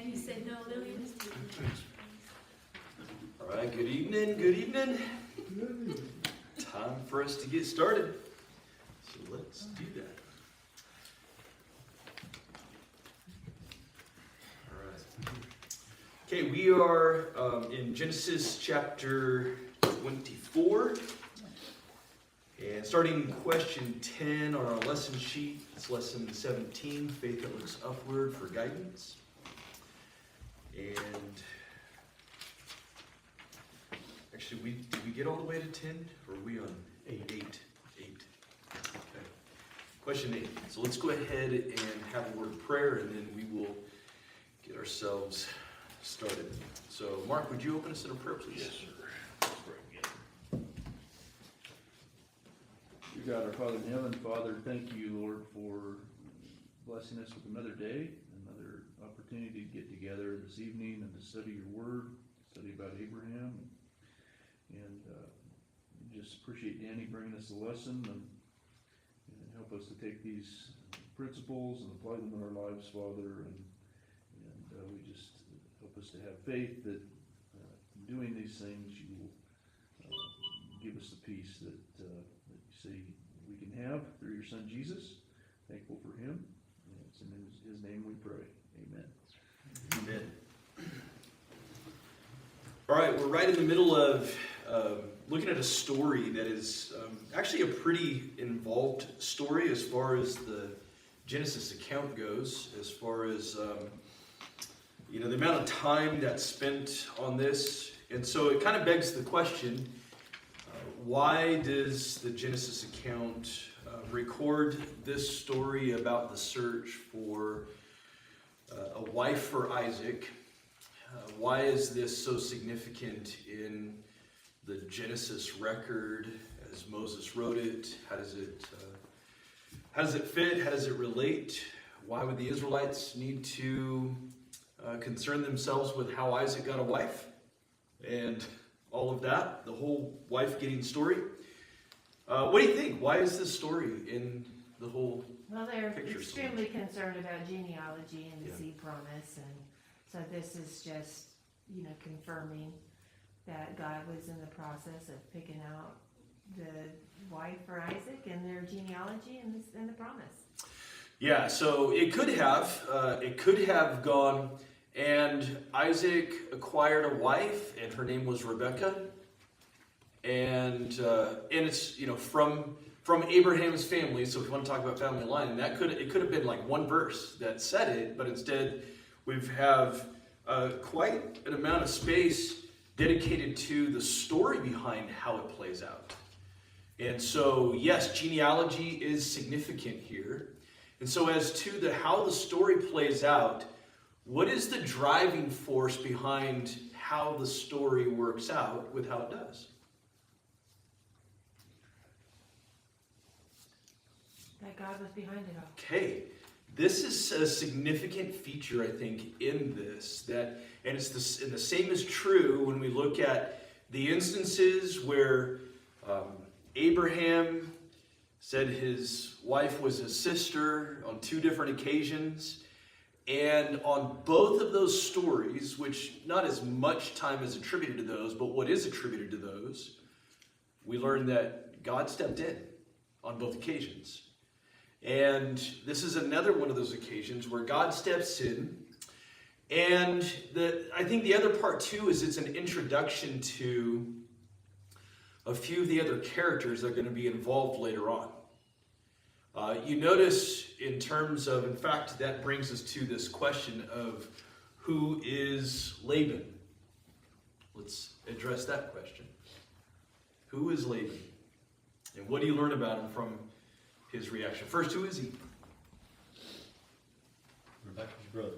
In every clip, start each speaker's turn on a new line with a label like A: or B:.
A: You said no, Lillian.
B: All right, good evening, good evening. Time for us to get started. So let's do that. All right. Okay, we are in Genesis chapter 24. And starting question 10 on our lesson sheet, it's lesson 17, Faith That Looks Upward for Guidance. And actually, did we get all the way to 10? Or are we on 8? 8. Okay. Question 8. So let's go ahead and have a word of prayer, and then we will get ourselves started. So, Mark, would you open us in a prayer, please?
C: Yes, sir. Let's pray together. Dear God, our Father in heaven, Father, thank you, Lord, for blessing us with another day, another opportunity to get together this evening and to study your word, study about Abraham, and just appreciate Danny bringing us the lesson and help us to take these principles and apply them in our lives, Father, and we just help us to have faith that in doing these things you will give us the peace that you say we can have through your Son Jesus. Thankful for him. And it's in his name we pray. Amen.
B: Amen. All right, we're right in the middle of looking at a story that is actually a pretty involved story as far as the Genesis account goes, as far as the amount of time that's spent on this. And so it kind of begs the question, why does the Genesis account record this story about the search for a wife for Isaac? Why is this so significant in the Genesis record as Moses wrote it? How does it fit? How does it relate? Why would the Israelites need to concern themselves with how Isaac got a wife? And all of that, the whole wife getting story. What do you think? Why is this story in the whole
A: Well, they're
B: picture
A: extremely concerned about genealogy and the seed promise, and so this is just, confirming that God was in the process of picking out the wife for Isaac and their genealogy and the promise.
B: Yeah, so it could have gone, and Isaac acquired a wife, and her name was Rebekah, and it's from Abraham's family. So if you want to talk about family line, it could have been like one verse that said it, but instead we have quite an amount of space dedicated to the story behind how it plays out. And so yes, genealogy is significant here. And so as to how the story plays out, what is the driving force behind how the story works out with how it does?
A: That God was behind it all.
B: Okay, this is a significant feature, I think, in this. And the same is true when we look at the instances where Abraham said his wife was his sister on 2 different occasions. And on both of those stories, which not as much time is attributed to those, but what is attributed to those, we learn that God stepped in on both occasions. And this is another one of those occasions where God steps in. And I think the other part too is it's an introduction to a few of the other characters that are going to be involved later on. You notice in fact, that brings us to this question of who is Laban? Let's address that question. Who is Laban? And what do you learn about him from his reaction? First, who is he?
D: Rebecca's brother.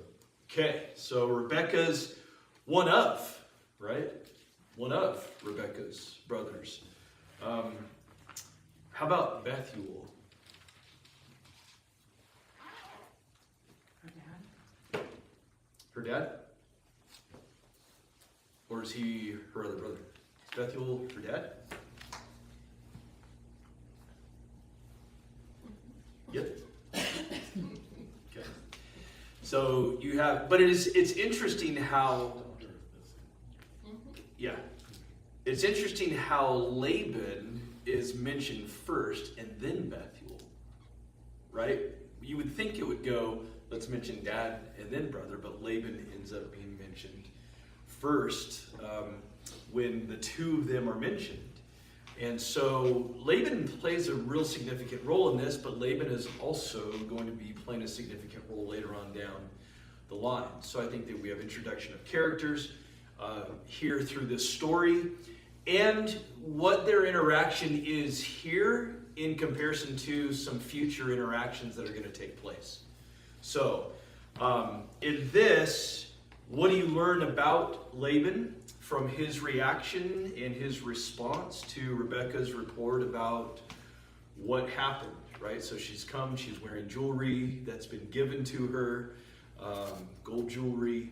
B: Okay, so Rebecca's one of, right? One of Rebecca's brothers. How about Bethuel? Her dad? Or is he her other brother? Is Bethuel her dad? Yep. Okay. So you have, but it's interesting how, yeah, it's interesting how Laban is mentioned first and then Bethuel, right? You would think it would go, let's mention dad and then brother, but Laban ends up being mentioned first when the two of them are mentioned. And so Laban plays a real significant role in this, but Laban is also going to be playing a significant role later on down the line. So I think that we have introduction of characters here through this story, and what their interaction is here in comparison to some future interactions that are going to take place. So in this, what do you learn about Laban from his reaction and his response to Rebekah's report about what happened, right? So she's come, she's wearing jewelry that's been given to her, gold jewelry,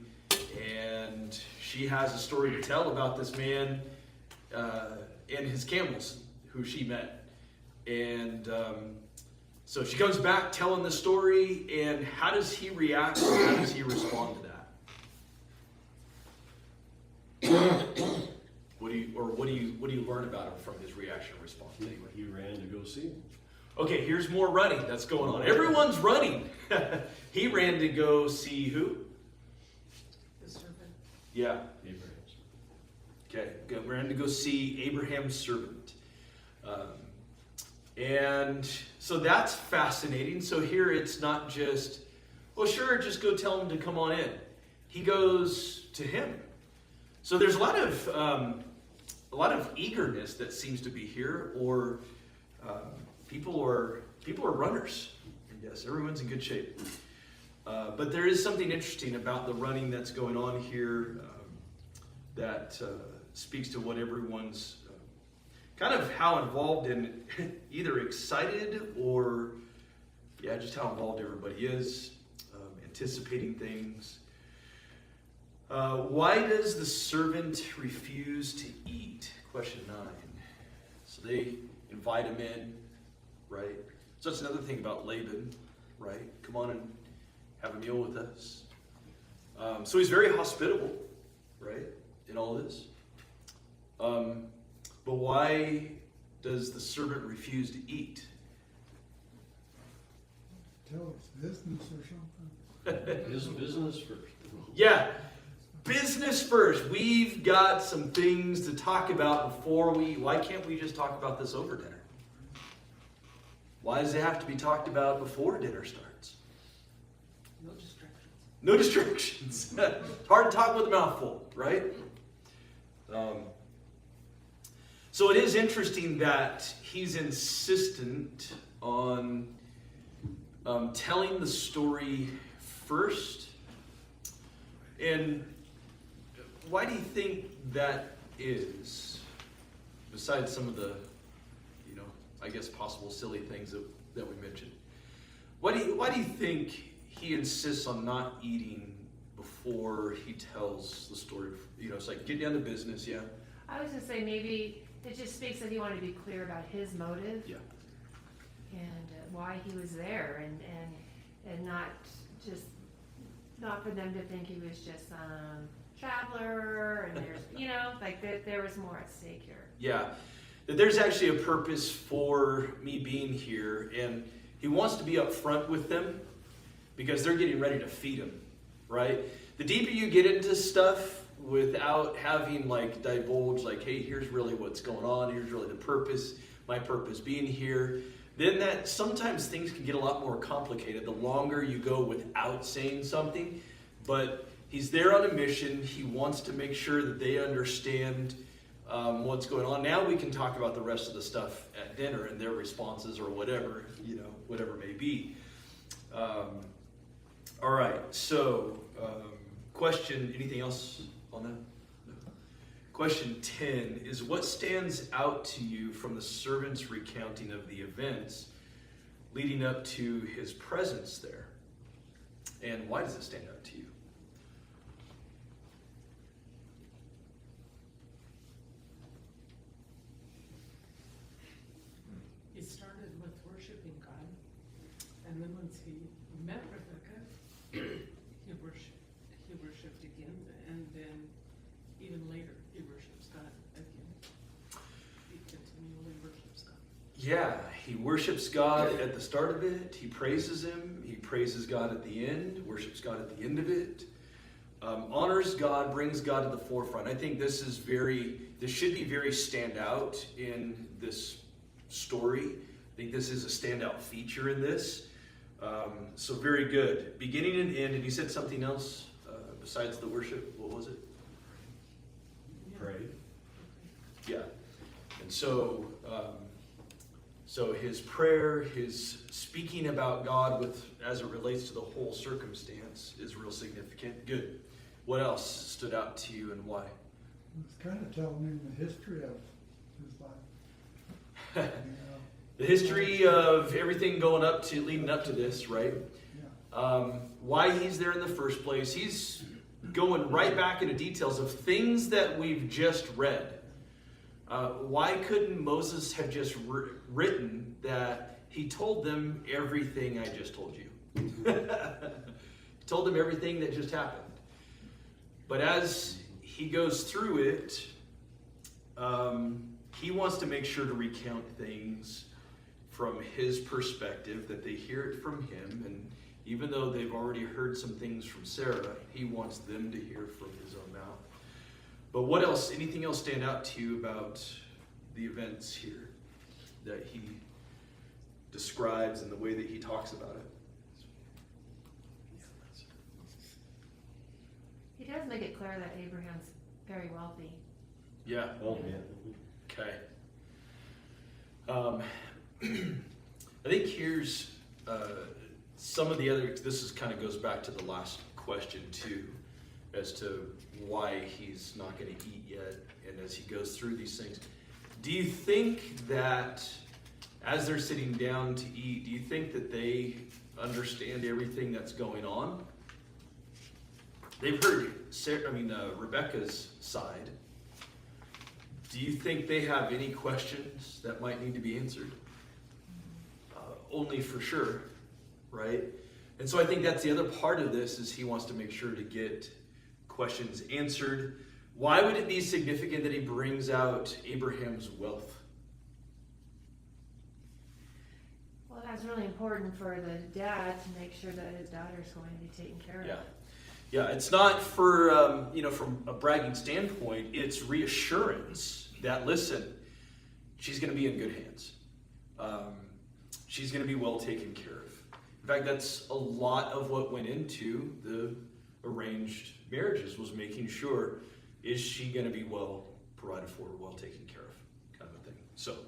B: and she has a story to tell about this man and his camels who she met. And so she comes back telling the story, and how does he react, and how does he respond to that? What do you learn about him from his reaction and response?
D: He ran to go see him.
B: Okay, here's more running that's going on. Everyone's running. He ran to go see who?
E: The servant.
B: Yeah.
D: Abraham's.
B: Okay, ran to go see Abraham's servant. And so that's fascinating. So here it's not just, well, sure, just go tell him to come on in. He goes to him. So there's a lot of eagerness that seems to be here, or people are runners. Yes, everyone's in good shape. But there is something interesting about the running that's going on here that speaks to what everyone's kind of how involved in, either excited or, just how involved everybody is, anticipating things. Why does the servant refuse to eat? Question 9. So they invite him in, right? So that's another thing about Laban, right? Come on and have a meal with us. So he's very hospitable, right, in all this. But why does the servant refuse to eat?
F: Tell it's business or something.
D: His business first.
B: Yeah, business first. We've got some things to talk about before why can't we just talk about this over dinner? Why does it have to be talked about before dinner starts?
E: No distractions.
B: No distractions. It's hard to talk with a mouthful, right? So it is interesting that he's insistent on telling the story first. And why do you think that is? Besides some of the, I guess possible silly things that we mentioned. Why do you think he insists on not eating before he tells the story? It's like, get down to business, yeah.
A: I was gonna say maybe it just speaks that he wanted to be clear about his motive.
B: Yeah.
A: And why he was there, and not for them to think he was just some traveler, and there's like there was more at stake here.
B: Yeah, that there's actually a purpose for me being here, and he wants to be upfront with them because they're getting ready to feed him, right? The deeper you get into stuff without having divulge, hey, here's really what's going on, here's really the purpose, my purpose being here, then that sometimes things can get a lot more complicated the longer you go without saying something. But he's there on a mission. He wants to make sure that they understand what's going on. Now we can talk about the rest of the stuff at dinner and their responses or whatever, whatever may be. All right, so question, anything else on that? No. Question 10 is, what stands out to you from the servant's recounting of the events leading up to his presence there? And why does it stand out to you?
E: He started with worshiping God, and then once he met Rebecca,
B: yeah, he worships God at the start of it. He praises him. He praises God at the end, worships God at the end of it. Honors God, brings God to the forefront. I think this should be very standout in this story. I think this is a standout feature in this. So very good. Beginning and end, and you said something else besides the worship. What was it?
D: Pray.
B: Yeah. And so, so his prayer, his speaking about God as it relates to the whole circumstance is real significant. Good. What else stood out to you and why?
F: It's kind of telling him the history of his life. You know?
B: The history of everything leading up to this, right?
F: Yeah.
B: Why he's there in the first place. He's going right back into details of things that we've just read. Why couldn't Moses have just written that he told them everything I just told you? He told them everything that just happened. But as he goes through it, he wants to make sure to recount things from his perspective, that they hear it from him. And even though they've already heard some things from Sarah, he wants them to hear from his own mouth. But what else, anything else stand out to you about the events here that he describes and the way that he talks about it?
A: He does make it clear that Abraham's very wealthy.
B: Yeah.
D: Oh, yeah.
B: Okay. I think here's some of the other, this kind of goes back to the last question too, as to why he's not going to eat yet, and as he goes through these things. Do you think that as they're sitting down to eat, do you think that they understand everything that's going on? They've heard Rebecca's side. Do you think they have any questions that might need to be answered? Only for sure, right? And so I think that's the other part of this, is he wants to make sure to get questions answered. Why would it be significant that he brings out Abraham's wealth?
A: Well, that's really important for the dad to make sure that his daughter's going to be taken care of.
B: Yeah, it's not for, from a bragging standpoint, it's reassurance that, listen, she's going to be in good hands. She's going to be well taken care of. In fact, that's a lot of what went into the arranged marriages, was making sure, is she going to be well provided for, well taken care of, kind of a thing. So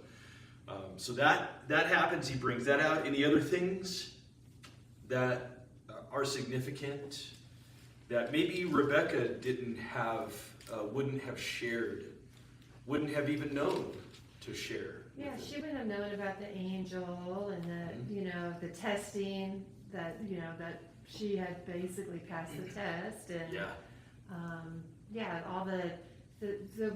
B: that happens. He brings that out. Any other things that are significant that maybe Rebecca wouldn't have shared, wouldn't have even known to share?
A: Yeah, she would have known about the angel and the testing that she had basically passed the test, and all the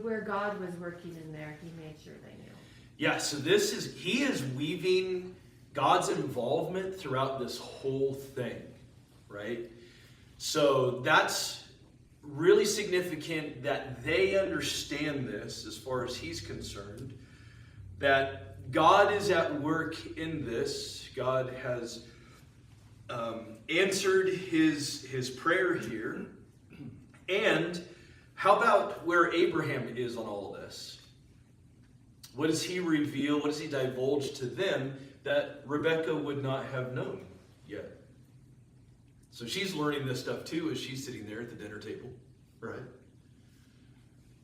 A: where God was working in there, he made sure they knew.
B: Yeah, so he is weaving God's involvement throughout this whole thing, right? So that's really significant that they understand this, as far as he's concerned, that God is at work in this. God has answered his prayer here. And how about where Abraham is on all of this? What does he reveal? What does he divulge to them that Rebecca would not have known yet? So she's learning this stuff too as she's sitting there at the dinner table, right?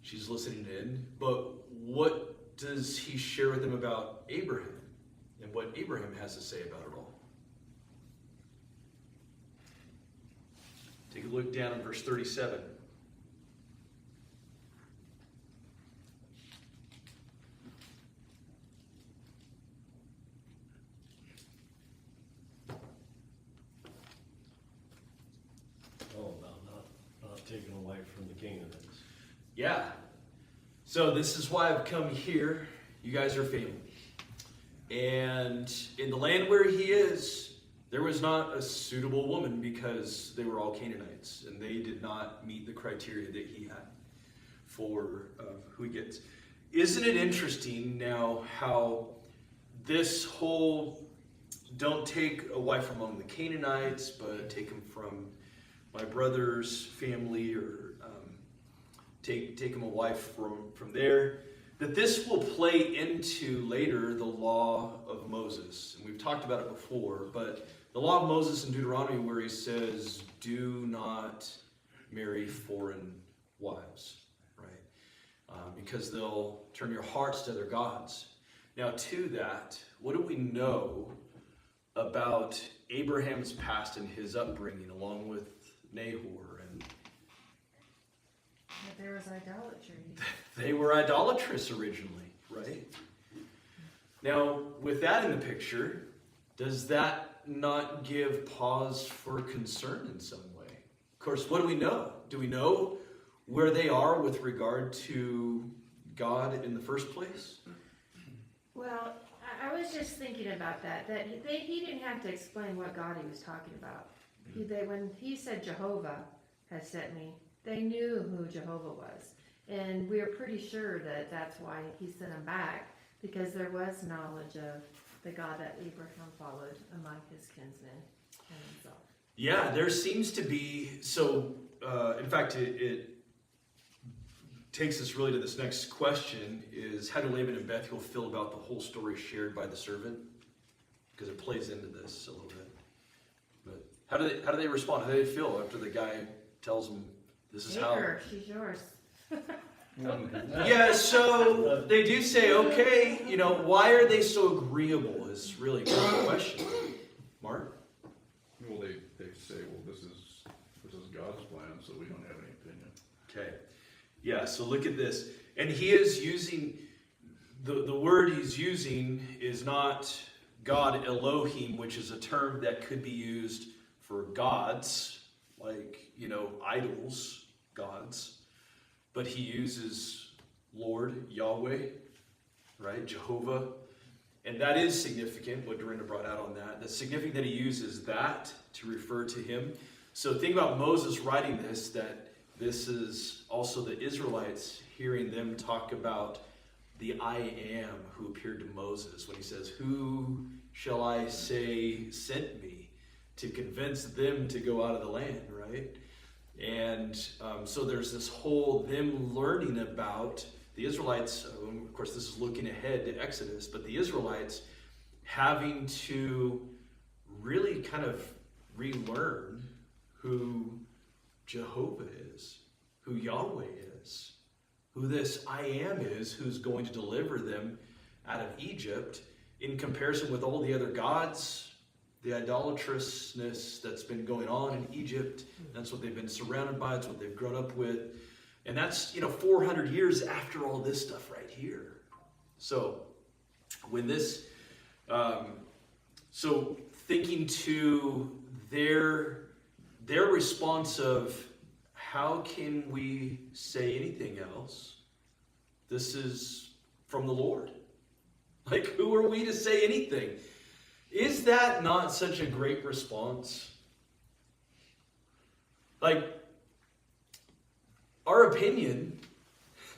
B: She's listening in. But what does he share with them about Abraham and what Abraham has to say about it all? Take a look down in verse 37.
D: Oh, about not taken away from the Canaanites.
B: Yeah. So this is why I've come here. You guys are family. And in the land where he is, there was not a suitable woman, because they were all Canaanites, and they did not meet the criteria that he had for who he gets. Isn't it interesting now how this whole don't take a wife among the Canaanites, but take them from my brother's family, or take him a wife from there, that this will play into later the law of Moses. And we've talked about it before, but the law of Moses in Deuteronomy, where he says, do not marry foreign wives, right? Because they'll turn your hearts to other gods. Now, to that, what do we know about Abraham's past and his upbringing, along with Nahor? And
A: But there was idolatry.
B: they were idolatrous originally, right? Now, with that in the picture, does that not give pause for concern in some way? Of course, what do we know? Do we know where they are with regard to God in the first place?
A: Well, I was just thinking about that he didn't have to explain what God he was talking about. When he said Jehovah has sent me, they knew who Jehovah was. And we are pretty sure that that's why he sent them back, because there was knowledge of the God that Abraham followed among his kinsmen and himself.
B: Yeah, there seems to be, so in fact, it takes us really to this next question, is how do Laban and Bethuel feel about the whole story shared by the servant? Because it plays into this a little bit. But how do they respond? How do they feel after the guy tells them this is
A: Take
B: how?
A: her, she's yours.
B: Yeah, so they do say, okay, why are they so agreeable is really a good question. Mark?
C: Well, they say, well, this is God's plan, so we don't have any opinion.
B: Okay. Yeah, so look at this. And he is using, the word he's using is not God Elohim, which is a term that could be used for gods, like, idols, gods. But he uses Lord, Yahweh, right? Jehovah. And that is significant, what Dorinda brought out on that. That's significant that he uses that to refer to him. So think about Moses writing this, that this is also the Israelites hearing them talk about the I am who appeared to Moses when he says, who shall I say sent me, to convince them to go out of the land, right? And so there's this whole them learning about the Israelites. Of course, this is looking ahead to Exodus, but the Israelites having to really kind of relearn who Jehovah is, who Yahweh is, who this I am is, who's going to deliver them out of Egypt, in comparison with all the other gods, the idolatrousness that's been going on in Egypt. That's what they've been surrounded by. It's what they've grown up with. And that's, 400 years after all this stuff right here. So when this, so thinking to their response of, how can we say anything else? This is from the Lord. Like, who are we to say anything? Is that not such a great response? Like, our opinion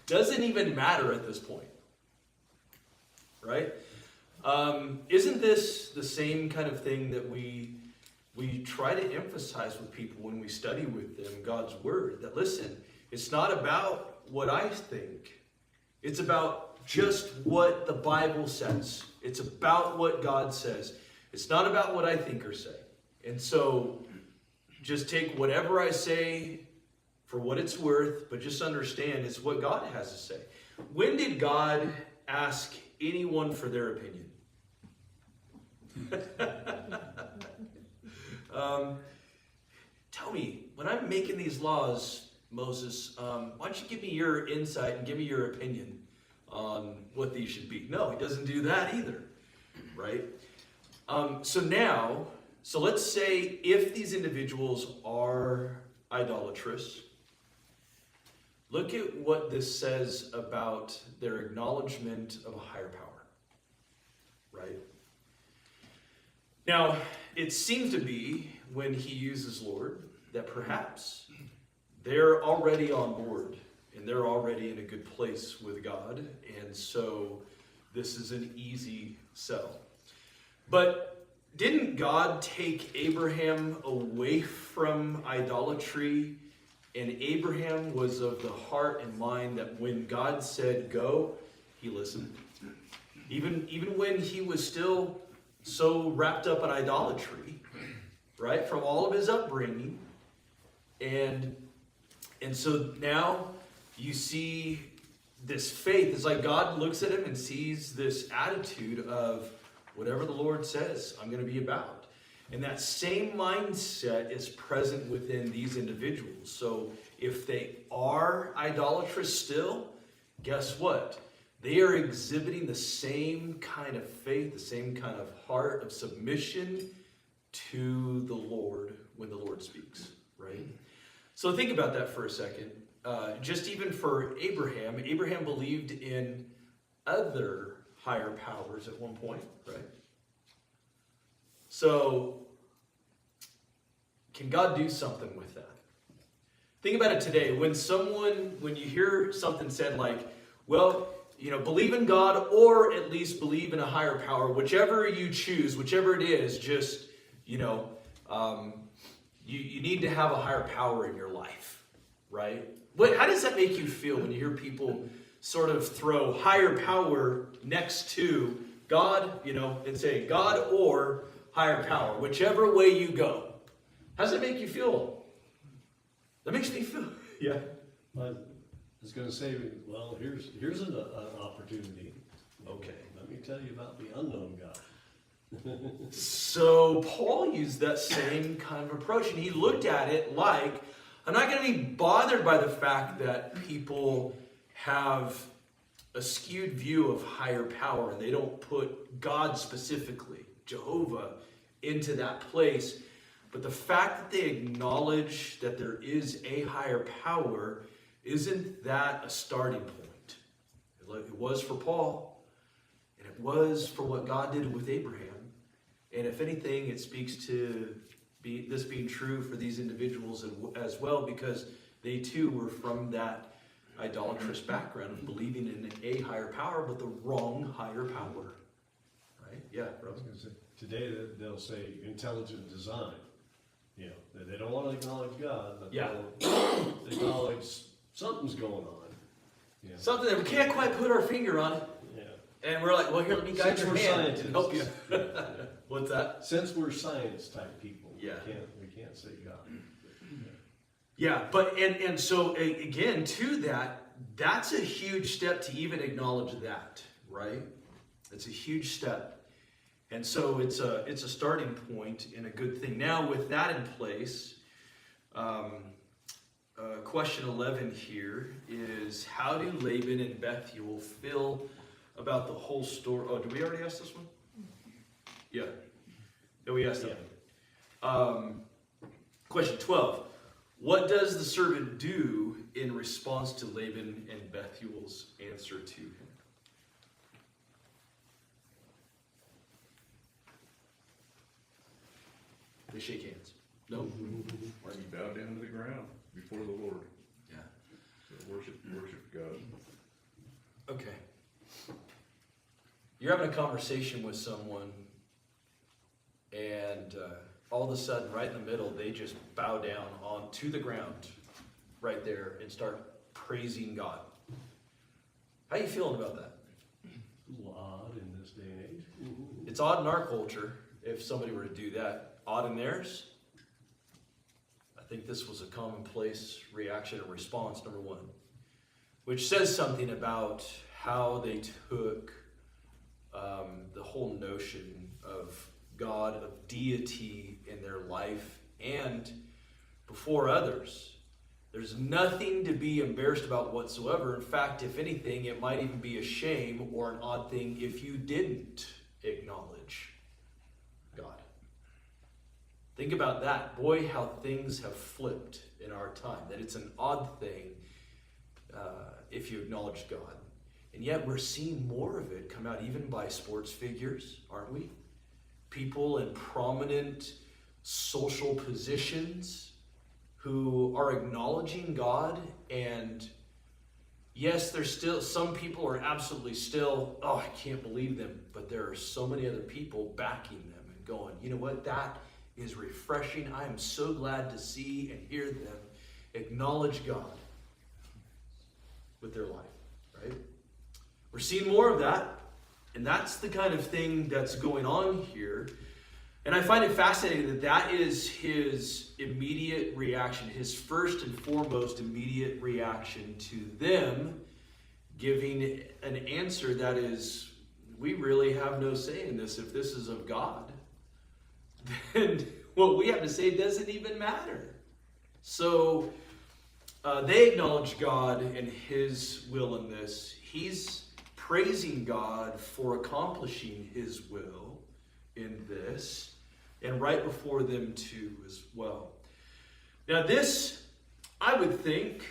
B: doesn't even matter at this point. Right? Isn't this the same kind of thing that we try to emphasize with people when we study with them God's Word? That, listen, it's not about what I think. It's about just what the Bible says. It's about what God says. It's not about what I think or say. And so just take whatever I say for what it's worth, but just understand it's what God has to say. When did God ask anyone for their opinion? Tell me, when I'm making these laws, Moses, why don't you give me your insight and give me your opinion on what these should be? No, he doesn't do that either, right? So let's say if these individuals are idolatrous, look at what this says about their acknowledgement of a higher power, right? Now, it seems to be, when he uses Lord, that perhaps they're already on board and they're already in a good place with God. And so this is an easy sell. But didn't God take Abraham away from idolatry? And Abraham was of the heart and mind that when God said go, he listened. Even when he was still so wrapped up in idolatry, right? From all of his upbringing. And so now you see this faith. It's like God looks at him and sees this attitude of whatever the Lord says, I'm going to be about. And that same mindset is present within these individuals. So if they are idolatrous still, guess what? They are exhibiting the same kind of faith, the same kind of heart of submission to the Lord when the Lord speaks, right? So think about that for a second. Just even for Abraham, Abraham believed in other higher powers at one point, right? So, can God do something with that? Think about it today. When you hear something said like, well, believe in God or at least believe in a higher power, whichever you choose, whichever it is, just, you need to have a higher power in your life, right? How does that make you feel when you hear people sort of throw higher power next to God, and say God or higher power, whichever way you go? How does that make you feel? That makes me feel, yeah.
D: I was going to say, well, here's an opportunity.
B: Okay.
D: Let me tell you about the unknown God.
B: So Paul used that same kind of approach, and he looked at it like, I'm not going to be bothered by the fact that people have a skewed view of higher power and they don't put God specifically, Jehovah, into that place. But the fact that they acknowledge that there is a higher power, isn't that a starting point? It was for Paul, and it was for what God did with Abraham. And if anything, it speaks to this being true for these individuals as well, because they too were from that idolatrous background of believing in a higher power, but the wrong higher power. Right? Yeah, bro.
D: Today they'll say intelligent design. That they don't want to acknowledge God, but
B: Yeah.
D: they'll acknowledge something's going on. Yeah.
B: Something that we can't quite put our finger on it.
D: Yeah.
B: And we're like, well, here, let me guide
D: Since
B: your
D: we're
B: hand
D: scientists.
B: and help you.
D: Yeah.
B: What's that?
D: Since we're science type people,
B: Yeah.
D: we can't say God.
B: Yeah, but and so again, to that's a huge step to even acknowledge that, right? It's a huge step. And so it's a starting point and a good thing. Now, with that in place, question 11 here is, how do Laban and Bethuel feel about the whole story? Oh, did we already ask this one? Yeah. Yeah, we asked that one. Question 12. What does the servant do in response to Laban and Bethuel's answer to him? They shake hands. No?
C: Or you bow down to the ground before the Lord.
B: Yeah.
C: So worship God.
B: Okay. You're having a conversation with someone, and all of a sudden, right in the middle, they just bow down onto the ground right there and start praising God. How you feeling about that?
D: A little odd in this day and age.
B: It's odd in our culture if somebody were to do that. Odd in theirs? I think this was a commonplace reaction and response, number one, which says something about how they took the whole notion of God, of deity in their life and before others. There's nothing to be embarrassed about whatsoever. In fact, if anything, it might even be a shame or an odd thing if you didn't acknowledge God. Think about that. Boy, how things have flipped in our time. That it's an odd thing if you acknowledge God. And yet we're seeing more of it come out even by sports figures, aren't we? People in prominent social positions who are acknowledging God and yes, there's still, some people are absolutely still, oh, I can't believe them. But there are so many other people backing them and going, you know what, that is refreshing. I am so glad to see and hear them acknowledge God with their life, right? We're seeing more of that, and that's the kind of thing that's going on here. And I find it fascinating that that is his immediate reaction, his first and foremost immediate reaction to them giving an answer that is, we really have no say in this. If this is of God, then what we have to say doesn't even matter. So they acknowledge God and his will in this. He's praising God for accomplishing his will in this, and right before them too as well. Now this, I would think,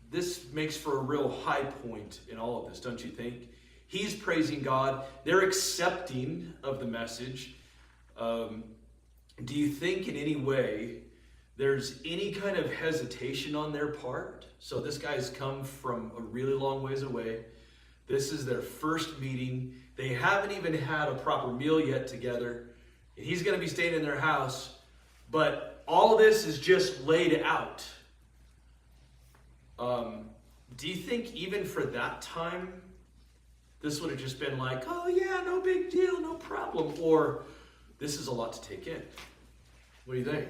B: this makes for a real high point in all of this, don't you think? He's praising God. They're accepting of the message. Do you think in any way there's any kind of hesitation on their part? So this guy's come from a really long ways away. This is their first meeting. They haven't even had a proper meal yet together. And he's going to be staying in their house. But all this is just laid out. Do you think even for that time, this would have just been like, oh yeah, no big deal, no problem? Or this is a lot to take in? What do you think?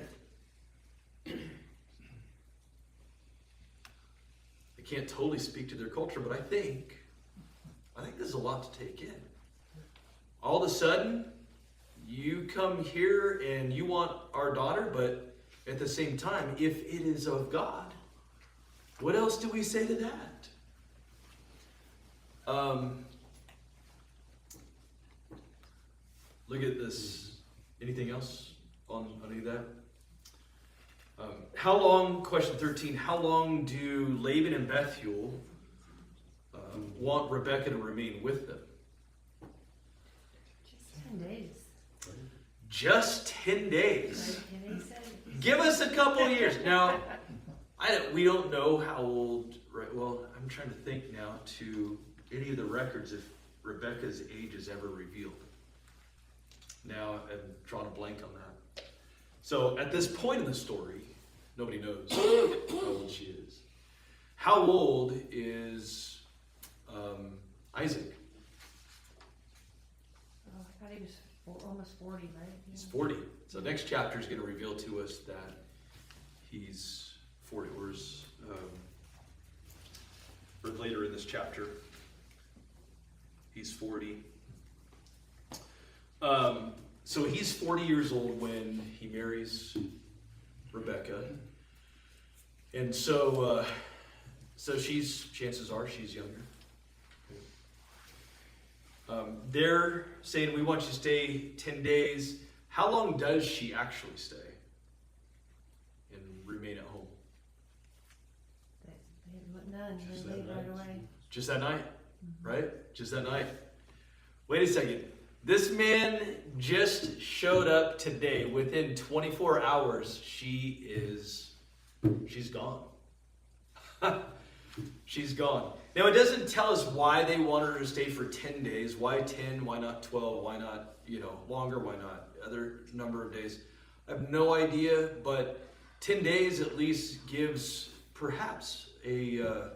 B: I can't totally speak to their culture, but I think there's a lot to take in. All of a sudden, you come here and you want our daughter, but at the same time, if it is of God, what else do we say to that? Look at this. Anything else on any of that? How long, question 13, how long do Laban and Bethuel want Rebekah to remain with them?
A: Just 10 days.
B: Just 10 days.
A: Like, and he said,
B: Give us a couple years. Now, we don't know how old, right? Well, I'm trying to think now to any of the records if Rebekah's age is ever revealed. Now, I'm drawing a blank on that. So, at this point in the story, nobody knows how old she is. How old is Isaac?
A: oh, I thought he was almost 40, right?
B: He's 40. So next chapter is going to reveal to us that he's 40, or later in this chapter, he's 40. So he's 40 years old when he marries Rebekah. And so chances are she's younger. They're saying, we want you to stay 10 days. How long does she actually stay and remain at home?
A: None.
D: Just
A: They
D: that
A: leave right
D: night.
A: away.
B: Just that night, right? Just that night. Wait a second. This man just showed up today. Within 24 hours, she's gone. She's gone. Now, it doesn't tell us why they wanted her to stay for 10 days. Why 10? Why not 12? Why not, longer? Why not other number of days? I have no idea, but 10 days at least gives perhaps a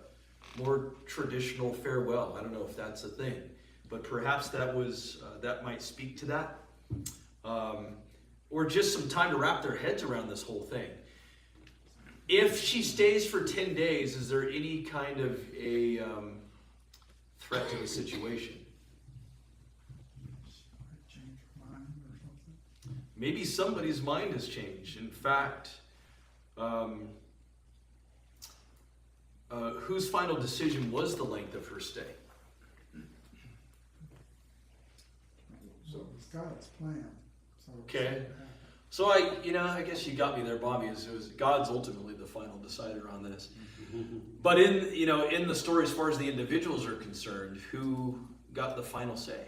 B: more traditional farewell. I don't know if that's a thing, but perhaps that might speak to that. Or just some time to wrap their heads around this whole thing. If she stays for 10 days, is there any kind of a threat to the situation?
F: Change your mind or something.
B: Maybe somebody's mind has changed. In fact, whose final decision was the length of her stay?
F: So it was God's plan. So
B: Okay. So I guess you got me there, Bobby. It was God's ultimately the final decider on this. But in the story, as far as the individuals are concerned, who got the final say?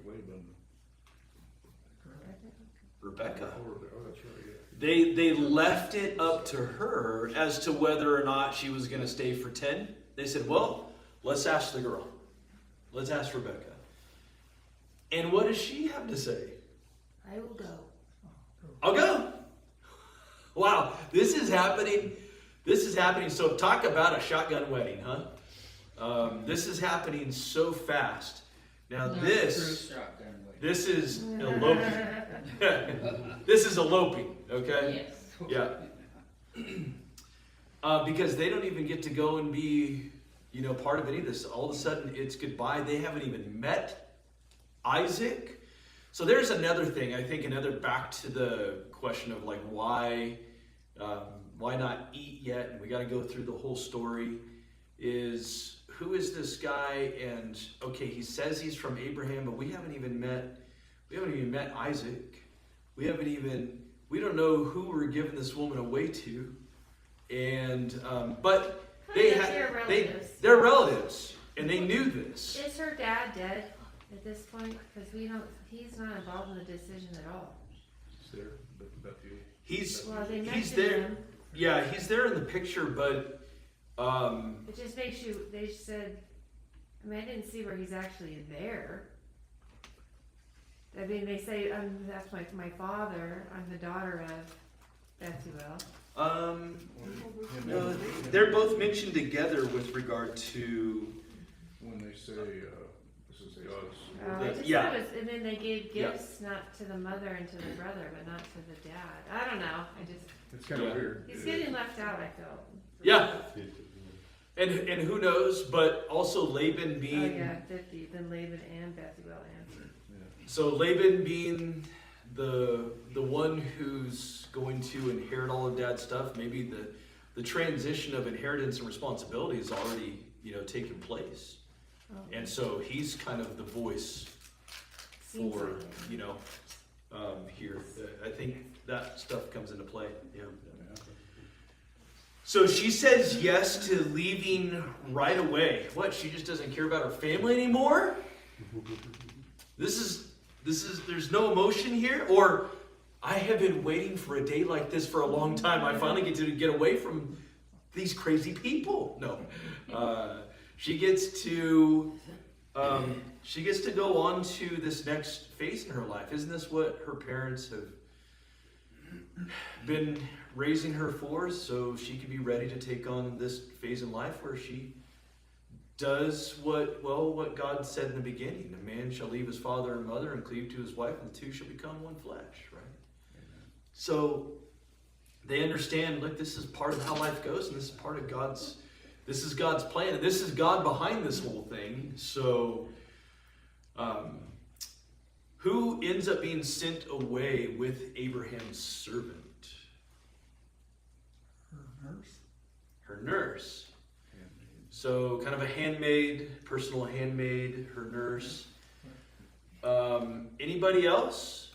C: Wait a minute.
B: Rebekah.
D: Oh, that's right, yeah.
B: they left it up to her as to whether or not she was going to stay for 10. They said, well, let's ask the girl. Let's ask Rebecca. And what does she have to say?
A: I will go.
B: I'll go. Wow, this is happening. This is happening. So talk about a shotgun wedding, huh? This is happening so fast. Now this is eloping. This is eloping, okay?
E: Yes.
B: Yeah. Because they don't even get to go and be, part of any of this. All of a sudden, it's goodbye. They haven't even met Isaac. So there's another thing. I think back to the question of like why not eat yet? And we got to go through the whole story. Is who is this guy? And okay, he says he's from Abraham, but we haven't even met Isaac. We don't know who we're giving this woman away to. And but they're relatives, and they knew this.
A: Is her dad dead at this point? Because he's not involved in the decision at all.
C: It's there, but
A: Well, they
B: He's
A: mentioned
B: there.
A: him.
B: Yeah, he's there in the picture, but
A: It just makes you, they said, I didn't see where he's actually there. They say, that's my father, I'm the daughter of Bethuel.
B: no, they're both mentioned together with regard to.
C: when they say, this is God's.
A: I just
B: Yeah.
A: thought it was, and then they gave
B: Yeah.
A: gifts not to the mother and to the brother, but not to the dad. I don't know,
C: It's kind of
B: Yeah.
C: weird.
A: he's getting left out, I felt.
B: Yeah, and who knows? But also Laban
A: Oh
B: being
A: yeah, 50, then Laban and Bethuel answered.
B: so Laban being the one who's going to inherit all of Dad's stuff. Maybe the transition of inheritance and responsibility is already taken place.
A: Oh,
B: And so he's kind of the voice
A: seems
B: for,
A: like it.
B: here. I think that stuff comes into play. Yeah. So she says yes to leaving right away. What? She just doesn't care about her family anymore? This is, there's no emotion here? Or, I have been waiting for a day like this for a long time. I finally get to get away from these crazy people. No. She gets to go on to this next phase in her life. Isn't this what her parents have been raising her for? So she can be ready to take on this phase in life where she does what God said in the beginning. A man shall leave his father and mother and cleave to his wife, and the two shall become one flesh, right? So they understand, look, this is part of how life goes, and this is part of God's plan, and this is God behind this whole thing. So who ends up being sent away with Abraham's servant? Her nurse. So kind of a handmaid, personal handmaid, her nurse. Anybody else?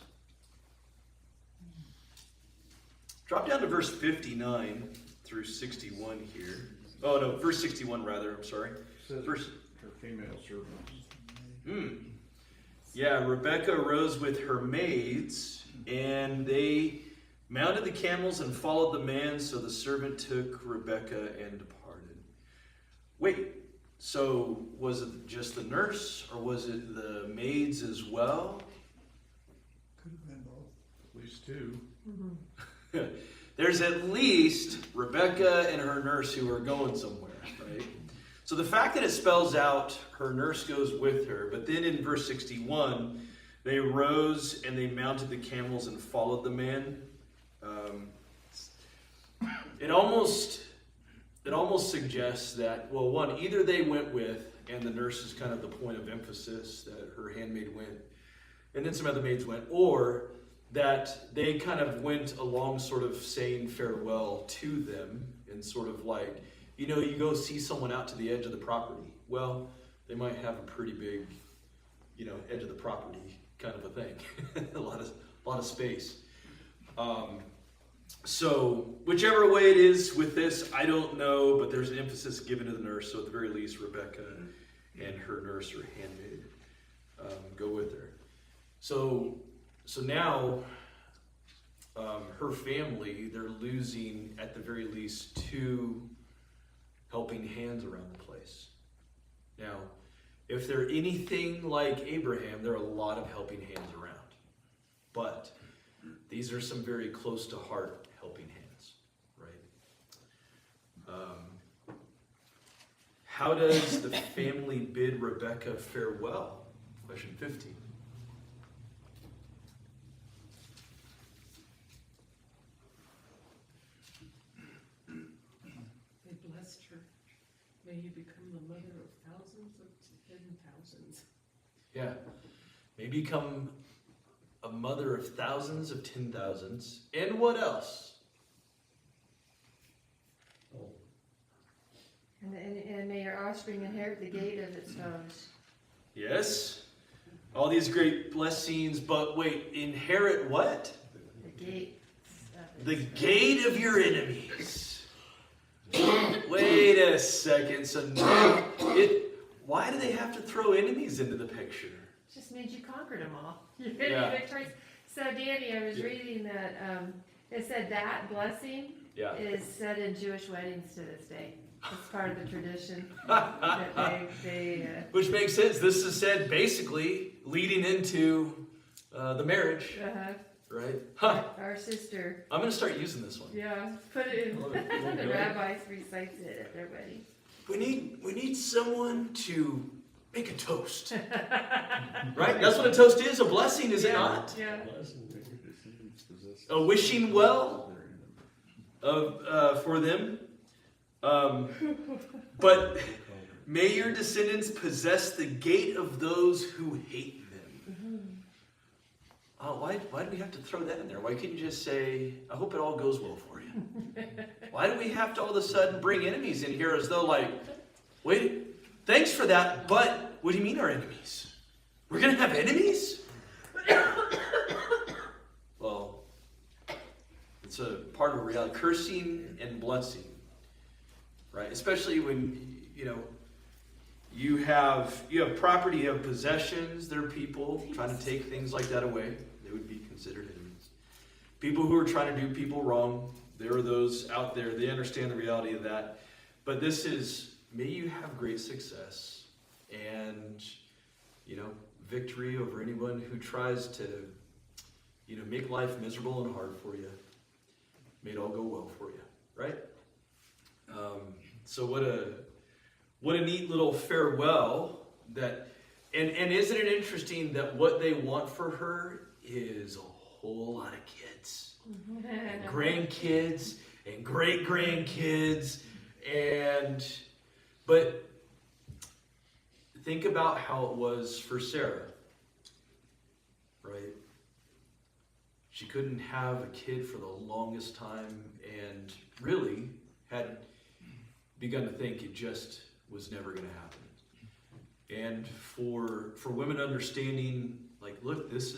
B: Drop down to verse 59 through 61 here. Oh no, verse 61 rather, I'm sorry. Verse,
C: Her female servants.
B: Yeah, Rebecca arose with her maids, and they mounted the camels and followed the man, so the servant took Rebecca and departed. Wait, so was it just the nurse, or was it the maids as well?
F: Could have been both.
C: At least two.
B: There's at least Rebecca and her nurse who are going somewhere, right? So the fact that it spells out her nurse goes with her, but then in verse 61, they arose and they mounted the camels and followed the man. It almost suggests that, well, one, either they went with, and the nurse is kind of the point of emphasis, that her handmaid went, and then some other maids went, or that they kind of went along sort of saying farewell to them, and sort of like, you go see someone out to the edge of the property. Well, they might have a pretty big, edge of the property kind of a thing. a lot of space. So whichever way it is with this, I don't know, but there's an emphasis given to the nurse. So at the very least, Rebecca and her nurse or handmaid go with her. So now her family, they're losing at the very least 2 helping hands around the place. Now, if they're anything like Abraham, there are a lot of helping hands around. But these are some very close to heart helping hands, right? How does the family bid Rebekah farewell? Question 15.
E: They blessed her. May you become the mother of thousands of 10,000s.
B: Yeah. May become a mother of thousands of 10,000s. And what else?
D: Oh,
A: And may your offspring inherit the gate of its foes.
B: Yes. All these great blessings, but wait, inherit what?
A: The gate.
B: The gate of your enemies. Wait a second. So now, why do they have to throw enemies into the picture?
A: Just means you conquered them all. You're gonna
B: Yeah.
A: be victorious. So Danny, I was reading that, it said that blessing
B: Yeah.
A: is said in Jewish weddings to this day. It's part of the tradition that they
B: Which makes sense. This is said basically leading into the marriage, right? Huh.
A: our sister,
B: I'm going to start using this one.
A: yeah, put it in,
D: Love it.
A: the rabbis recites it at their wedding.
B: We need someone to make a toast. Right? That's what a toast is, a blessing, is it not?
A: Yeah.
D: blessing.
B: A wishing well for them. But may your descendants possess the gate of those who hate them. Oh, why do we have to throw that in there? Why can't you just say, I hope it all goes well for you? Why do we have to all of a sudden bring enemies in here as though like, wait, thanks for that, but what do you mean our enemies? We're going to have enemies? Well, it's a part of a reality. Cursing and blessing, right? Especially when, you have property, you have possessions. There are people trying to take things like that away. They would be considered enemies. People who are trying to do people wrong. There are those out there. They understand the reality of that. But this is, may you have great success and, victory over anyone who tries to, make life miserable and hard for you. May it all go well for you, right? So what a neat little farewell that, and isn't it interesting that what they want for her is a whole lot of kids, grandkids and great grandkids, but think about how it was for Sarah, right? She couldn't have a kid for the longest time and really had begun to think it just was never going to happen. And for women understanding, like, look, this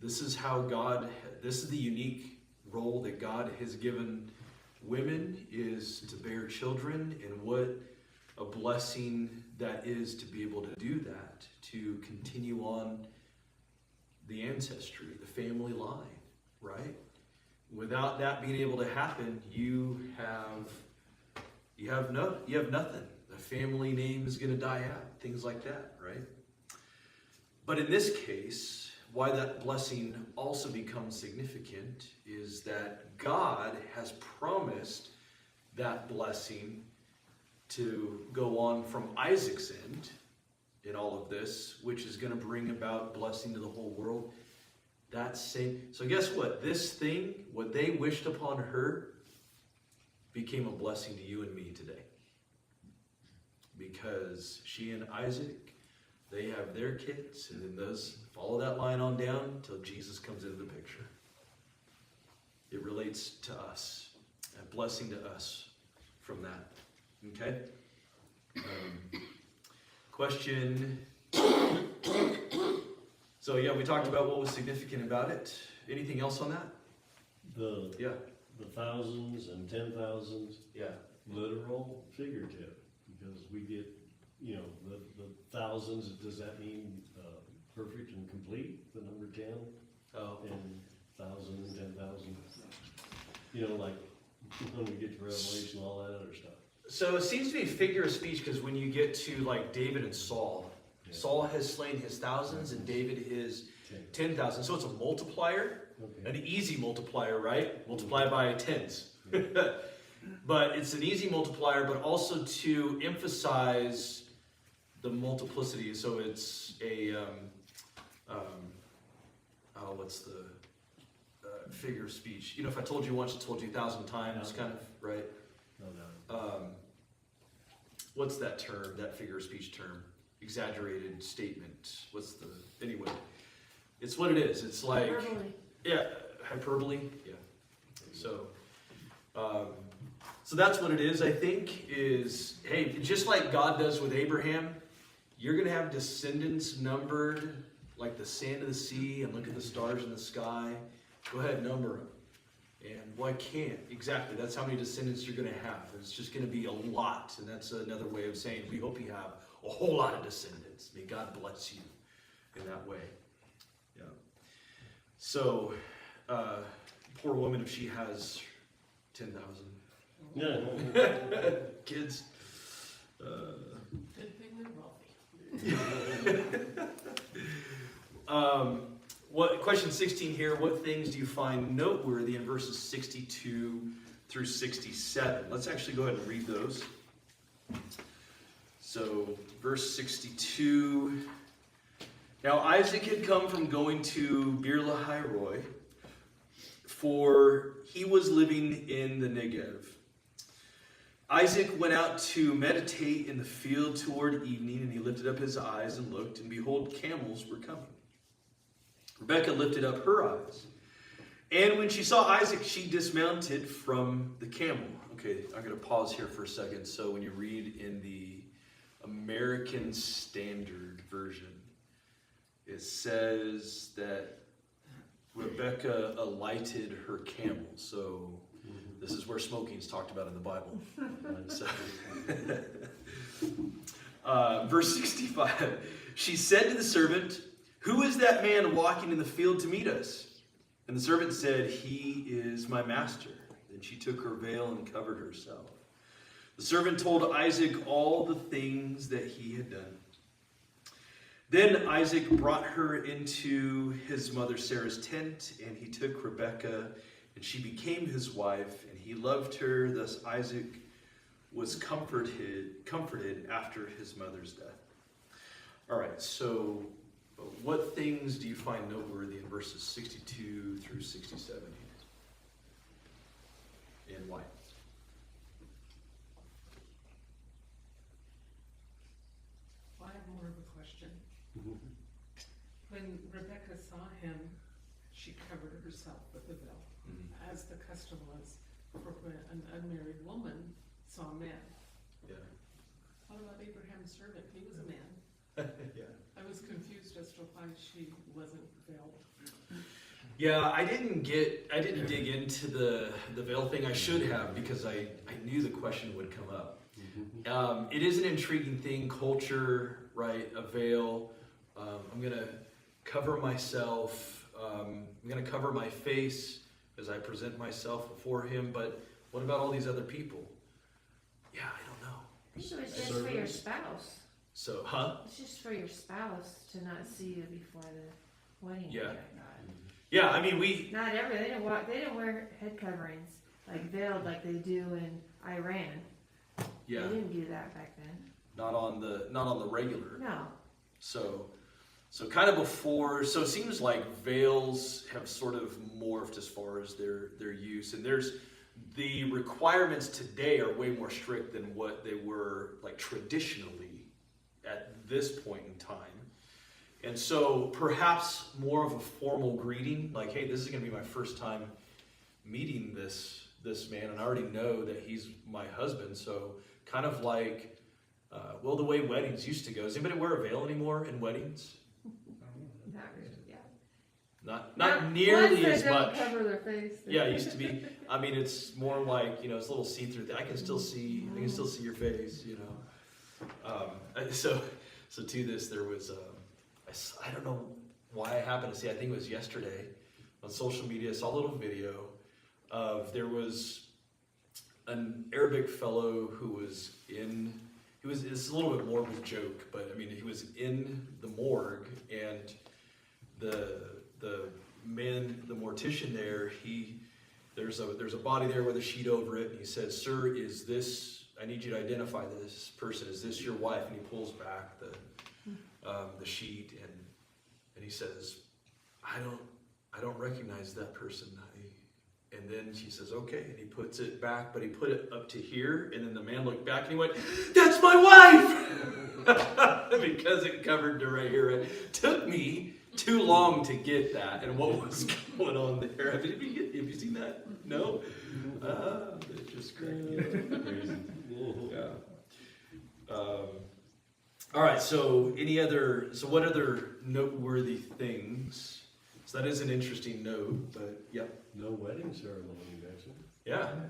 B: is how God, this is the unique role that God has given women, is to bear children, and what a blessing that is to be able to do that, to continue on the ancestry, the family line, right? Without that being able to happen, you have nothing. The family name is going to die out, things like that, right? But in this case, why that blessing also becomes significant is that God has promised that blessing to go on from Isaac's end in all of this, which is going to bring about blessing to the whole world. So guess what? This thing, what they wished upon her, became a blessing to you and me today. Because she and Isaac, they have their kids, and then those follow that line on down until Jesus comes into the picture. It relates to us, a blessing to us from that. Okay? Question. So yeah, we talked about what was significant about it. Anything else on that? Yeah.
D: The thousands and 10,000s,
B: Yeah.
D: literal, figurative, because we get, the thousands. Does that mean perfect and complete, the number 10?
B: Oh.
D: And 1,000, 10,000. You know, like when we get to Revelation, all that other stuff.
B: So it seems to be a figure of speech because when you get to like David and Saul,
D: Yeah.
B: Saul has slain his thousands and David his 10,000. So it's a multiplier,
D: Okay.
B: an easy multiplier, right? Multiply by tens. But it's an easy multiplier, but also to emphasize the multiplicity. So it's a, what's the figure of speech? You know, if I told you once, I told you 1,000 times, kind of, right?
D: No doubt.
B: What's that term, that figure of speech term? Exaggerated statement. What's the, anyway, it's what it is. It's like,
A: Hyperbole.
B: yeah, hyperbole, yeah. So, so that's what it is, I think, is, hey, just like God does with Abraham, you're going to have descendants numbered like the sand of the sea, and look at the stars in the sky. Go ahead, number them. And why can't? Exactly, that's how many descendants you're going to have. It's just going to be a lot, and that's another way of saying we hope you have a whole lot of descendants. May God bless you in that way. Yeah. So, poor woman, if she has 10,000
D: Yeah.
B: kids.
E: Good thing they're wealthy.
B: What question 16 here? What things do you find noteworthy in verses 62 through 67? Let's actually go ahead and read those. So, verse 62. Now Isaac had come from going to Beer Lahai Roi, for he was living in the Negev. Isaac went out to meditate in the field toward evening, and he lifted up his eyes and looked, and behold, camels were coming. Rebekah lifted up her eyes, and when she saw Isaac, she dismounted from the camel. Okay, I'm going to pause here for a second. So when you read in the American Standard Version, it says that Rebekah alighted her camel. So this is where smoking is talked about in the Bible. So, verse 65, she said to the servant, "Who is that man walking in the field to meet us?" And the servant said, "He is my master." Then she took her veil and covered herself. The servant told Isaac all the things that he had done. Then Isaac brought her into his mother Sarah's tent, and he took Rebekah, and she became his wife, and he loved her. Thus Isaac was comforted after his mother's death. All right, so what things do you find noteworthy in verses 62 through 67? And why?
E: Well, I have more of a question. When Rebecca saw him, she covered herself with a veil, as the custom was for when an unmarried woman saw a man.
B: Yeah.
E: What about Abraham's servant? He was a man.
B: Yeah.
E: I was confused as to why she wasn't veiled.
B: Yeah, I didn't dig into the veil thing. I should have, because I knew the question would come up. It is an intriguing thing, culture, right? A veil. I'm going to cover myself. I'm going to cover my face as I present myself before him. But what about all these other people? Yeah, I don't know.
A: I think it was just for your spouse.
B: So,
A: It's just for your spouse to not see you before the wedding.
B: Yeah.
A: day.
B: Yeah, I mean,
A: Not every, they didn't wear head coverings, like veiled like they do in Iran.
B: yeah,
A: They didn't do that back then.
B: not on the regular.
A: No.
B: So kind of before, so it seems like veils have sort of morphed as far as their use, and the requirements today are way more strict than what they were like traditionally at this point in time. And so perhaps more of a formal greeting, like, hey, this is going to be my first time meeting this man, and I already know that he's my husband, so kind of like, well, the way weddings used to go. Does anybody wear a veil anymore in weddings?
A: Not really, yeah.
B: Not nearly
A: Ones
B: as
A: that don't
B: much.
A: cover their face.
B: Yeah, it used to be. I mean, it's more like, it's a little see-through thing. I can still see your face, So to this, there was, I don't know why I happened to see, I think it was yesterday, on social media. I saw a little video of there was an Arabic fellow who was in. It's a little bit more of a joke, but I mean, he was in the morgue, and the mortician there, there's a body there with a sheet over it, and he says, "Sir, I need you to identify this person. Is this your wife?" And he pulls back the sheet, and he says, I don't recognize that person. And then she says, "Okay," and he puts it back, but he put it up to here, and then the man looked back and he went, "That's my wife!" Because it covered to right here. It took me too long to get that and what was going on there. Have you seen that? No? It just cracked me up. Crazy. Yeah. All right, so what other noteworthy things? So that is an interesting note, but yeah.
D: No wedding ceremony mentioned.
B: Yeah.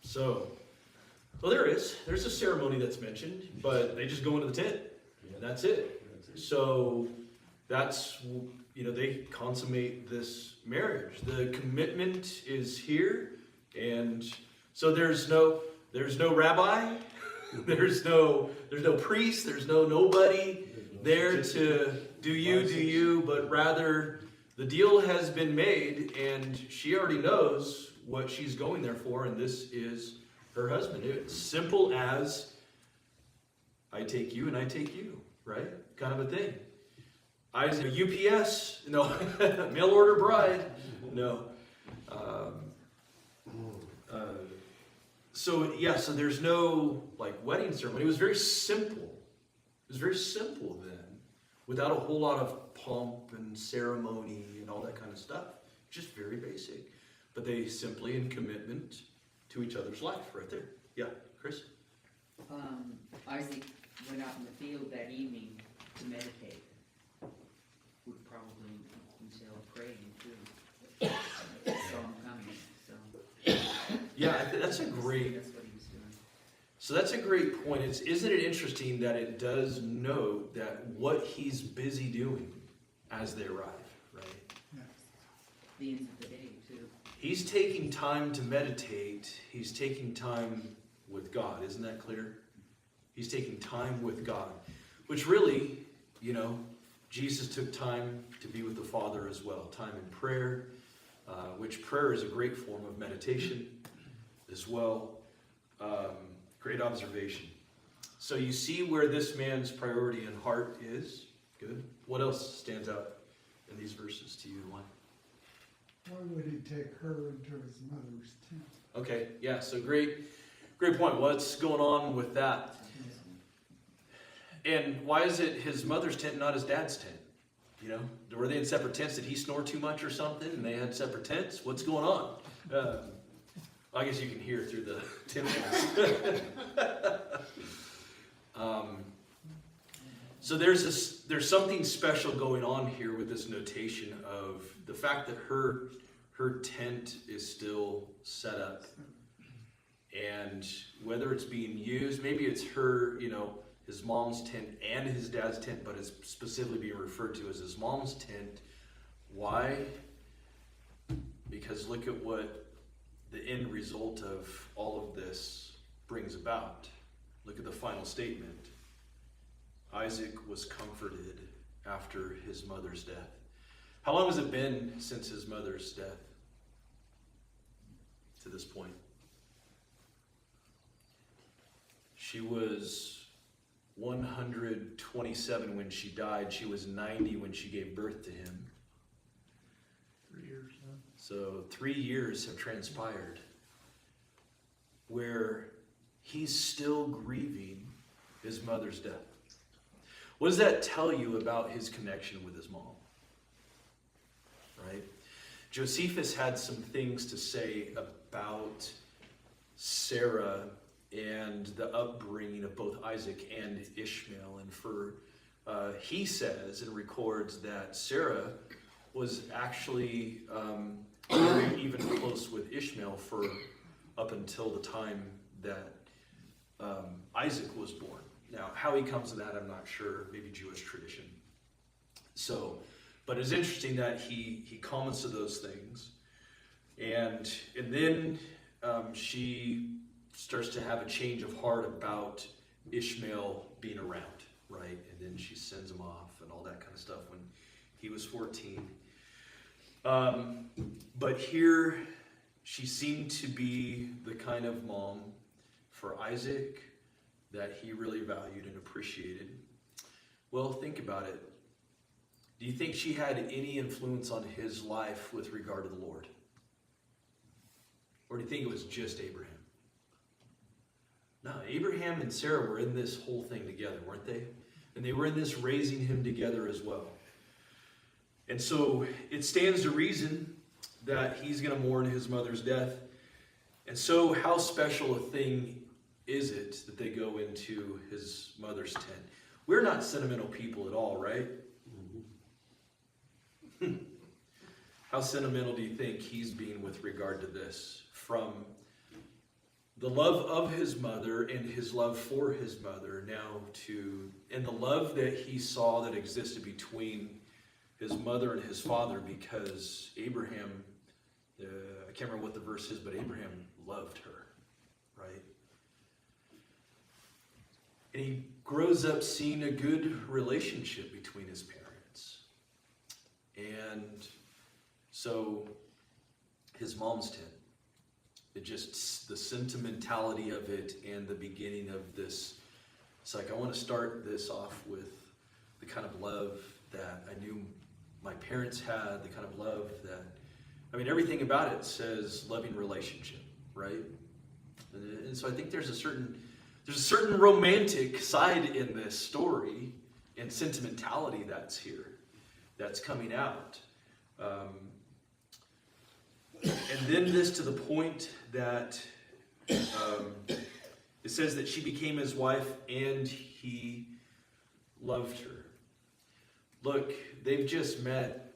B: So, well, there's a ceremony that's mentioned, but they just go into the tent.
D: Yeah.
B: That's it.
D: That's it.
B: So that's, they consummate this marriage. The commitment is here, and so there's no rabbi, there's no priest, there's nobody there to do you, but rather the deal has been made, and she already knows what she's going there for, and this is her husband. It's simple as I take you and I take you, right? Kind of a thing. UPS, no, mail order bride, no. So there's no wedding ceremony. It was very simple. It was very simple then, without a whole lot of pomp and ceremony and all that kind of stuff. Just very basic. But they simply in commitment to each other's life right there. Yeah, Chris?
G: Isaac went out in the field that evening to meditate. Would probably entail praying too. Saw him coming, so.
B: Yeah, that's a great.
G: That's what he was doing.
B: So that's a great point. Isn't it interesting that it does note that what he's busy doing as they arrive, right?
G: The end of the day too.
B: He's taking time to meditate. He's taking time with God. Isn't that clear? He's taking time with God, which really, Jesus took time to be with the Father as well. Time in prayer, which prayer is a great form of meditation as well. Great observation. So you see where this man's priority and heart is. Good. What else stands out in these verses to you? Why?
F: Why would he take her into his mother's tent?
B: Okay, yeah, so great point. What's going on with that? And why is it his mother's tent, not his dad's tent? Were they in separate tents? Did he snore too much or something and they had separate tents? What's going on? I guess you can hear through the tent. So there's something special going on here with this notation of the fact that her tent is still set up, and whether it's being used, maybe it's her, his mom's tent and his dad's tent, but it's specifically being referred to as his mom's tent. Why? Because look at what the end result of all of this brings about. Look at the final statement. Isaac was comforted after his mother's death. How long has it been since his mother's death to this point? She was 127 when she died. She was 90 when she gave birth to him.
C: 3 years, huh?
B: So 3 years have transpired where he's still grieving his mother's death. What does that tell you about his connection with his mom? Right? Josephus had some things to say about Sarah and the upbringing of both Isaac and Ishmael. And he says and records that Sarah was actually very even close with Ishmael for up until the time that Isaac was born. Now, how he comes to that, I'm not sure. Maybe Jewish tradition. So, But it's interesting that he comments to those things. And then she starts to have a change of heart about Ishmael being around, right? And then she sends him off and all that kind of stuff when he was 14. But here she seemed to be the kind of mom for Isaac that he really valued and appreciated. Well, think about it. Do you think she had any influence on his life with regard to the Lord? Or do you think it was just Abraham? No, Abraham and Sarah were in this whole thing together, weren't they? And they were in this raising him together as well. And so it stands to reason that he's going to mourn his mother's death. And so how special a thing is it that they go into his mother's tent? We're not sentimental people at all, right? How sentimental do you think he's being with regard to this? From the love of his mother and his love for his mother now to, and the love that he saw that existed between his mother and his father, because Abraham, I can't remember what the verse is, but Abraham loved her, right? And he grows up seeing a good relationship between his parents. And so his mom's tent, it just, the sentimentality of it and the beginning of this, it's like I want to start this off with the kind of love that I knew my parents had, the kind of love that, I mean, everything about it says loving relationship, right? And so I think there's a certain romantic side in this story and sentimentality that's here, that's coming out. And then this to the point that it says that she became his wife and he loved her. Look, they've just met.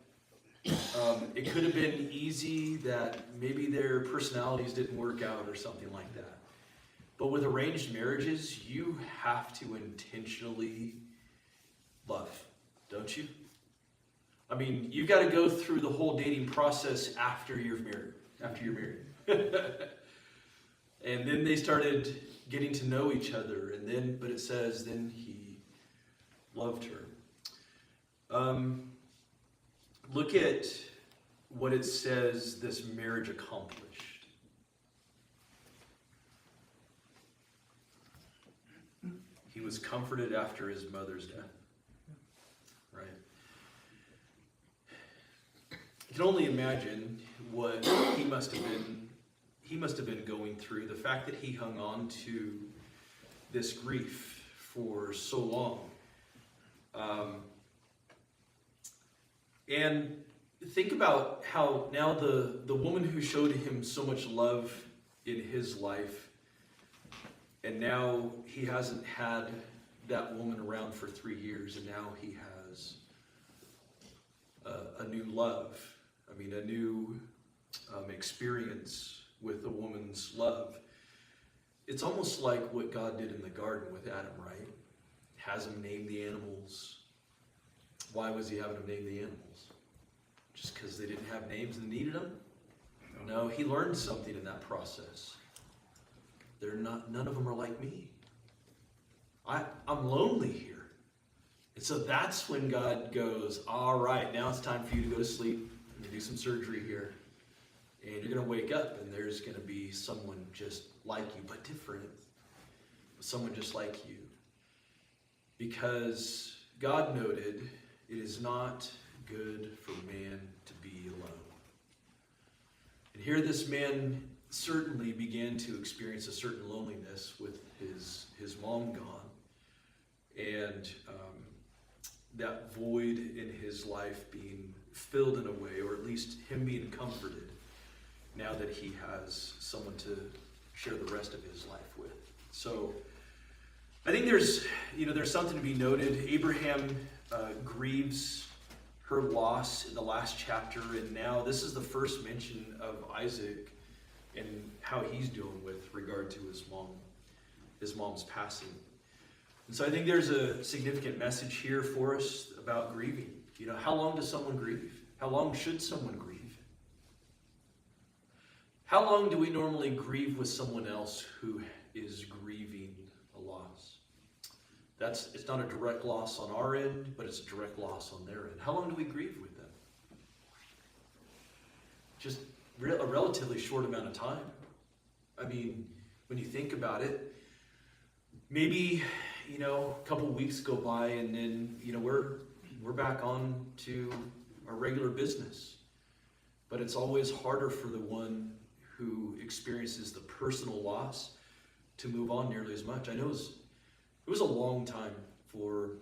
B: It could have been easy that maybe their personalities didn't work out or something like that. But with arranged marriages, you have to intentionally love, don't you? I mean, you've got to go through the whole dating process after you're married. And then they started getting to know each other, and then, but it says, then he loved her. Look at what it says this marriage accomplished. He was comforted after his mother's death. Right? You can only imagine what he must have been going through. The fact that he hung on to this grief for so long. And think about how now the woman who showed him so much love in his life, and now he hasn't had that woman around for 3 years, and now he has a new love. I mean, a new experience with a woman's love. It's almost like what God did in the garden with Adam, right? Has him name the animals. Why was he having him name the animals? Just because they didn't have names and needed them? No, he learned something in that process. None of them are like me. I'm lonely here. And so that's when God goes, all right, now it's time for you to go to sleep. I'm going to do some surgery here. And you're going to wake up and there's going to be someone just like you, but different. Someone just like you. Because God noted it is not good for man to be alone. And here this man certainly began to experience a certain loneliness with his mom gone. And that void in his life being filled in a way, or at least him being comforted now that he has someone to share the rest of his life with. So I think there's something to be noted. Abraham grieves her loss in the last chapter, and now this is the first mention of Isaac and how he's doing with regard to his mom's passing. And so I think there's a significant message here for us about grieving. You know, how long does someone grieve? How long should someone grieve? How long do we normally grieve with someone else who is grieving a loss? It's not a direct loss on our end, but it's a direct loss on their end. How long do we grieve with them? Just a relatively short amount of time. I mean, when you think about it, maybe, you know, a couple weeks go by and then, you know, we're back on to our regular business. But it's always harder for the one who experiences the personal loss to move on nearly as much. I know it was a long time for,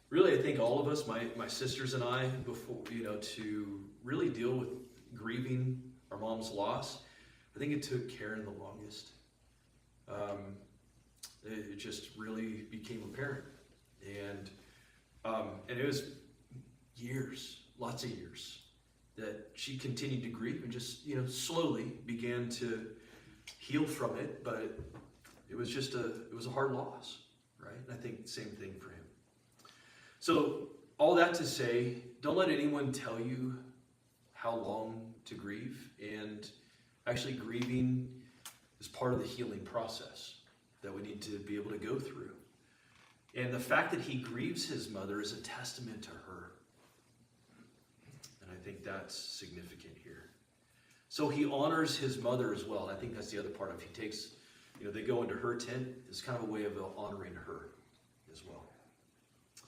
B: really, I think all of us, my sisters and I, before, you know, to really deal with grieving our mom's loss. I think it took Karen the longest. It just really became apparent, and it was years, lots of years, that she continued to grieve and just, you know, slowly began to heal from it. But it was just it was a hard loss, right? And I think the same thing for him. So all that to say, don't let anyone tell you how long to grieve, and actually grieving is part of the healing process that we need to be able to go through. And the fact that he grieves his mother is a testament to her. And I think that's significant here. So he honors his mother as well. And I think that's the other part of it. He takes, you know, they go into her tent. It's kind of a way of honoring her as well.